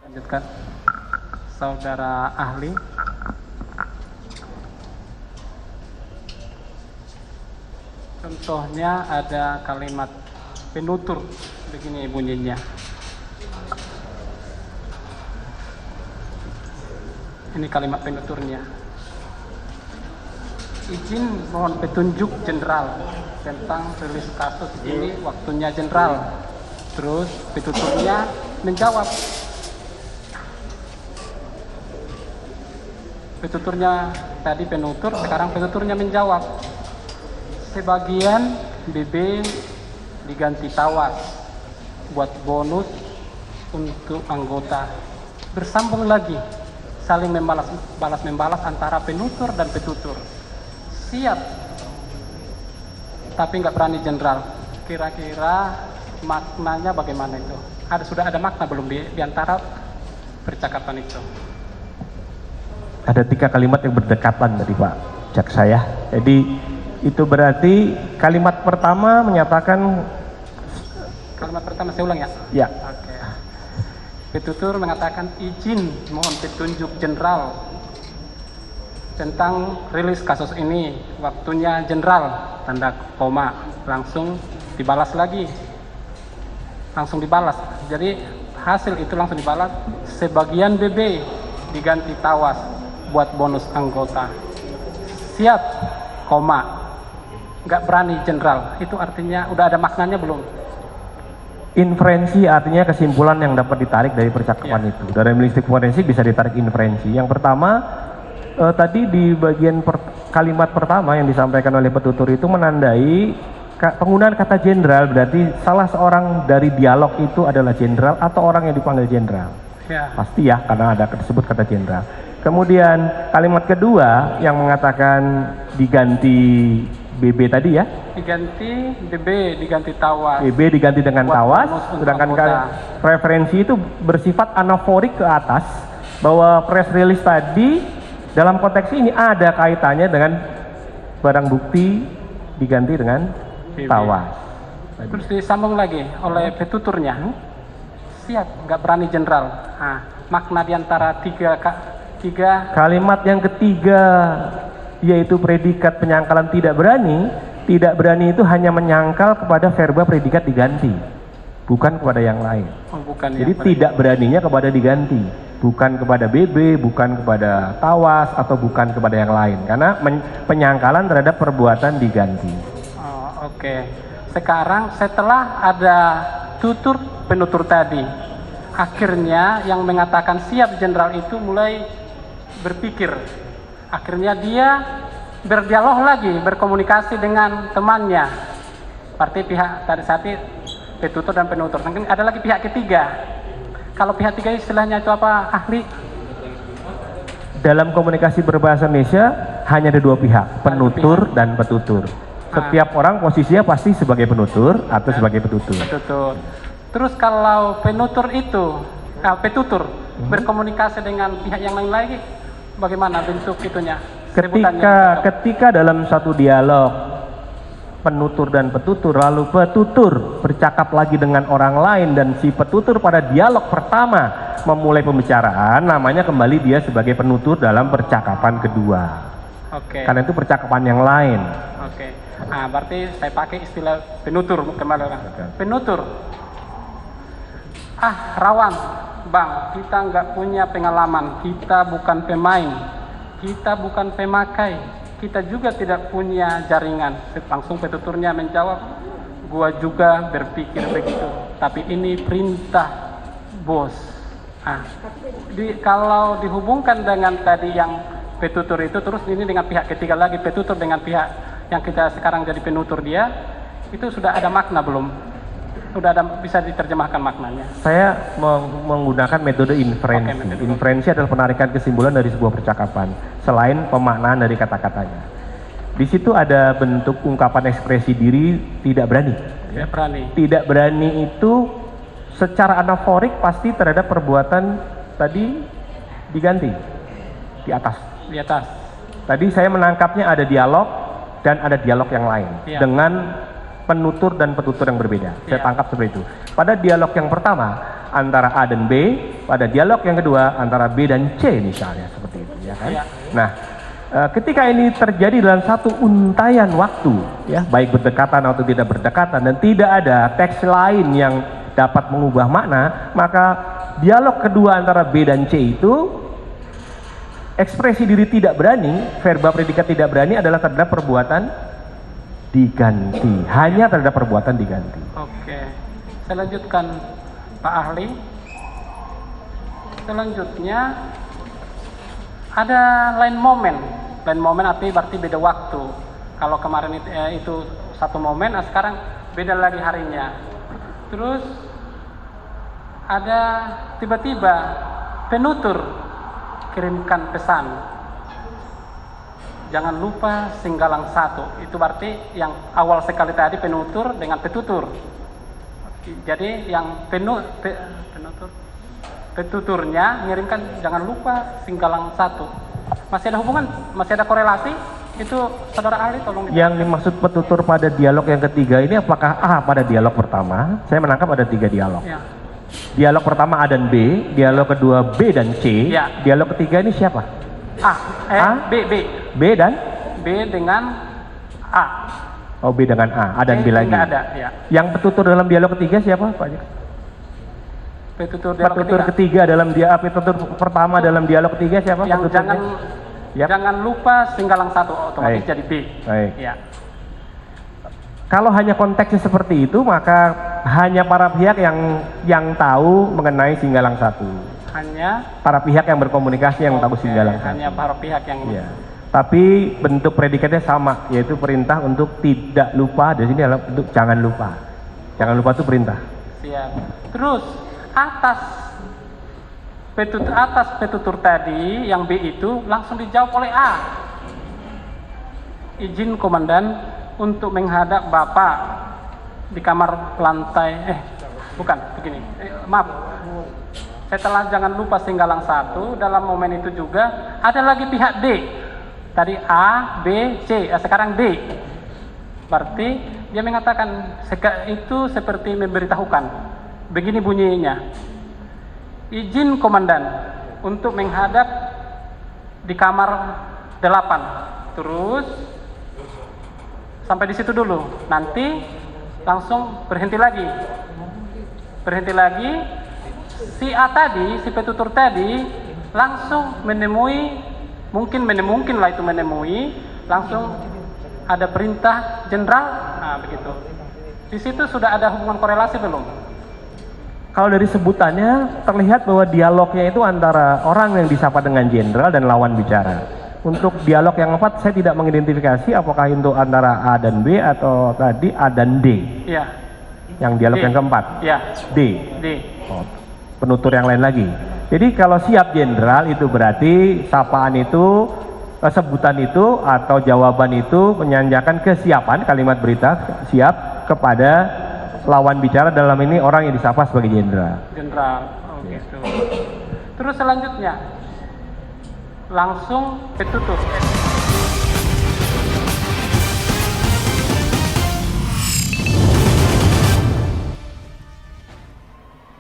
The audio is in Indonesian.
Lanjutkan, saudara ahli. Contohnya ada kalimat penutur, begini bunyinya. Ini kalimat penuturnya. Izin mohon petunjuk jenderal tentang rilis kasus ini, waktunya jenderal. Terus petuturnya menjawab. Petuturnya tadi penutur, sekarang petuturnya menjawab. Sebagian BB diganti tawas buat bonus untuk anggota. Bersambung lagi, saling membalas antara penutur dan petutur. Siap, tapi nggak berani jenderal. Kira-kira maknanya bagaimana itu? Sudah ada makna belum di antara percakapan itu? Ada 3 kalimat yang berdekatan tadi Pak Jaksa ya. Jadi itu berarti kalimat pertama menyatakan. Kalimat pertama saya ulang ya? Ya. Oke. Petutur mengatakan izin mohon petunjuk jenderal tentang rilis kasus ini, waktunya jenderal, tanda koma, langsung dibalas lagi. Langsung dibalas. Jadi hasil itu langsung dibalas. Sebagian BB diganti tawas buat bonus anggota. Siap, koma, nggak berani jenderal. Itu artinya udah ada maknanya belum? Inferensi artinya kesimpulan yang dapat ditarik dari percakapan itu. Dari linguistik forensik bisa ditarik inferensi. Yang pertama, tadi di bagian kalimat pertama yang disampaikan oleh petutur itu menandai penggunaan kata jenderal, berarti salah seorang dari dialog itu adalah jenderal atau orang yang dipanggil jenderal. Ya. Pasti ya, karena ada tersebut kata jenderal. Kemudian kalimat kedua yang mengatakan diganti BB tadi ya. Diganti BB, diganti tawas. BB diganti dengan buat tawas, bonus untuk sedangkan anggota. referensi itu bersifat anaforik ke atas, bahwa press release tadi dalam konteks ini ada kaitannya dengan barang bukti diganti dengan BB. tawas. Terus disambung lagi oleh petuturnya. Siap, nggak berani jenderal. Makna diantara tiga Kalimat yang ketiga yaitu predikat penyangkalan tidak berani. Tidak berani itu hanya menyangkal kepada verba predikat diganti, bukan kepada yang lain. Bukan. Jadi tidak beraninya kepada diganti, bukan kepada BB, bukan kepada tawas, atau bukan kepada yang lain, karena penyangkalan terhadap perbuatan diganti. Oke. Sekarang setelah ada tutur penutur tadi, akhirnya yang mengatakan siap jenderal itu mulai berpikir. Akhirnya dia berdialog lagi, berkomunikasi dengan temannya. Berarti pihak tadi satu petutur dan penutur. Mungkin ada lagi pihak ketiga. Kalau pihak ketiga istilahnya itu apa, ahli? Dalam komunikasi berbahasa Indonesia hanya ada 2 pihak, penutur dan petutur. Setiap orang posisinya pasti sebagai penutur atau sebagai petutur. Petutur. Terus kalau penutur itu, petutur berkomunikasi dengan pihak yang lain lagi, bagaimana bentuk itunya? Ketika dalam satu dialog penutur dan petutur, lalu petutur bercakap lagi dengan orang lain dan si petutur pada dialog pertama memulai pembicaraan, namanya kembali dia sebagai penutur dalam percakapan kedua. Oke. Karena itu percakapan yang lain. Oke. Berarti saya pakai istilah penutur kembali orang. Penutur. Rawan, Bang, kita nggak punya pengalaman, kita bukan pemain, kita bukan pemakai, kita juga tidak punya jaringan. Langsung petuturnya menjawab, gua juga berpikir begitu, tapi ini perintah bos. Kalau dihubungkan dengan tadi yang petutur itu, terus ini dengan pihak ketiga lagi, petutur dengan pihak yang kita sekarang jadi penutur dia, itu sudah ada makna belum? Sudah ada, bisa diterjemahkan maknanya? Saya menggunakan metode inferensi. Inferensi adalah penarikan kesimpulan dari sebuah percakapan, selain pemaknaan dari kata-katanya. Di situ ada bentuk ungkapan ekspresi diri tidak berani. Tidak berani. Tidak berani itu secara anaforik pasti terhadap perbuatan tadi diganti di atas. Di atas. Tadi saya menangkapnya ada dialog dan ada dialog yang lain dengan penutur dan petutur yang berbeda. Saya tangkap seperti itu. Pada dialog yang pertama antara A dan B, pada dialog yang kedua antara B dan C misalnya seperti itu ya kan. Iya. Nah, ketika ini terjadi dalam satu untayan waktu ya, baik berdekatan atau tidak berdekatan dan tidak ada teks lain yang dapat mengubah makna, maka dialog kedua antara B dan C itu ekspresi diri tidak berani, verba predikat tidak berani adalah terhadap perbuatan diganti, hanya terhadap perbuatan diganti. Oke, saya lanjutkan Pak Ahli. Selanjutnya ada lain momen artinya berarti beda waktu. Kalau kemarin itu satu momen, sekarang beda lagi harinya. Terus ada tiba-tiba penutur kirimkan pesan, jangan lupa Singgalang 1. Itu berarti yang awal sekali tadi penutur dengan petutur. Jadi yang petuturnya mengirimkan jangan lupa Singgalang 1. Masih ada hubungan, masih ada korelasi? Itu saudara ahli tolong. Yang dimaksud petutur pada dialog yang ketiga ini apakah A pada dialog pertama? Saya menangkap ada 3 dialog. Ya. Dialog pertama A dan B, dialog kedua B dan C, Ya. dialog ketiga ini siapa? B B dan? B dengan A. Oh, B dengan A dan B lagi. Tidak ada, ya. Yang petutur dalam dialog ketiga siapa Pak? Petutur dialog Petutur ketiga dalam petutur pertama dalam dialog ketiga siapa? Yang petuturnya? jangan lupa Singgalang 1, otomatis Baik. jadi B. Baik. Ya. Kalau hanya konteksnya seperti itu, maka hanya para pihak yang tahu mengenai Singgalang 1. Hanya Para pihak yang berkomunikasi yang tahu Singgalang 1. hanya para pihak yang Iya. Tapi bentuk predikatnya sama, yaitu perintah untuk tidak lupa. Di sini adalah untuk jangan lupa. Jangan lupa itu perintah. siap. Terus atas petutur tadi yang B itu langsung dijawab oleh A. Izin komandan untuk menghadap Bapak di kamar lantai bukan begini. Maaf. Setelah jangan lupa Singgalang 1, dalam momen itu juga ada lagi pihak D. Tadi A, B, C, sekarang D. Berarti dia mengatakan itu seperti memberitahukan. Begini bunyinya. Izin komandan untuk menghadap di kamar 8. Terus sampai di situ dulu. Nanti langsung berhenti lagi. Berhenti lagi. Si A tadi, si petutur tadi langsung menemui, mungkin lah itu menemui, langsung ada perintah jenderal. Nah, begitu. Di situ sudah ada hubungan korelasi belum? Kalau dari sebutannya terlihat bahwa dialognya itu antara orang yang disapa dengan jenderal dan lawan bicara. Untuk dialog yang keempat saya tidak mengidentifikasi apakah itu antara A dan B atau tadi A dan D. Iya. Yang dialog D. yang keempat. Iya. D. D. Oh, penutur yang lain lagi. Jadi kalau siap jenderal itu berarti sapaan itu, sebutan itu atau jawaban itu menyanjakan kesiapan kalimat berita siap kepada lawan bicara, dalam ini orang yang disapa sebagai jenderal. Jenderal. Oh, gitu. Terus selanjutnya langsung petutur.